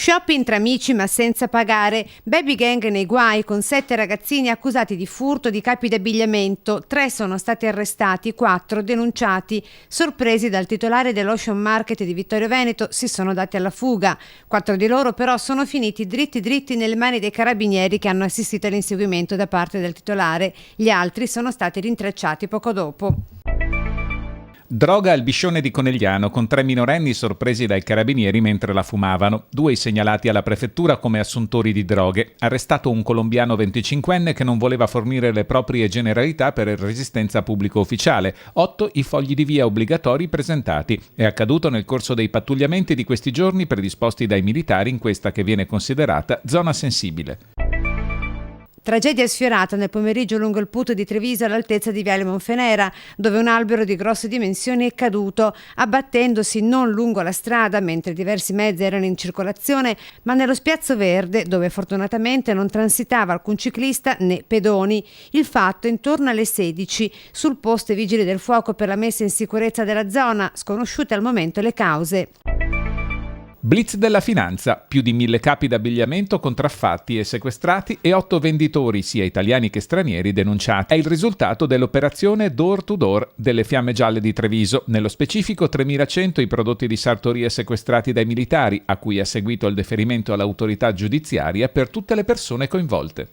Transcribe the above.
Shopping tra amici ma senza pagare, baby gang nei guai con 7 ragazzini accusati di furto di capi d'abbigliamento, 3 sono stati arrestati, 4 denunciati. Sorpresi dal titolare dell'Ocean Market di Vittorio Veneto si sono dati alla fuga. 4 di loro però sono finiti dritti nelle mani dei carabinieri che hanno assistito all'inseguimento da parte del titolare. Gli altri sono stati rintracciati poco dopo. Droga al Biscione di Conegliano con 3 minorenni sorpresi dai carabinieri mentre la fumavano. 2 segnalati alla prefettura come assuntori di droghe. Arrestato un colombiano 25enne che non voleva fornire le proprie generalità per resistenza pubblico ufficiale. 8 i fogli di via obbligatori presentati. È accaduto nel corso dei pattugliamenti di questi giorni predisposti dai militari in questa che viene considerata zona sensibile. Tragedia sfiorata nel pomeriggio lungo il Puto di Treviso all'altezza di Viale Monfenera, dove un albero di grosse dimensioni è caduto, abbattendosi non lungo la strada mentre diversi mezzi erano in circolazione, ma nello Spiazzo Verde, dove fortunatamente non transitava alcun ciclista né pedoni. Il fatto intorno alle 16, sul posto i vigili del fuoco per la messa in sicurezza della zona, sconosciute al momento le cause. Blitz della finanza, più di 1000 capi d'abbigliamento contraffatti e sequestrati e 8 venditori, sia italiani che stranieri, denunciati. È il risultato dell'operazione Door to Door delle Fiamme Gialle di Treviso. Nello specifico 3100 i prodotti di sartoria sequestrati dai militari, a cui ha seguito il deferimento all'autorità giudiziaria per tutte le persone coinvolte.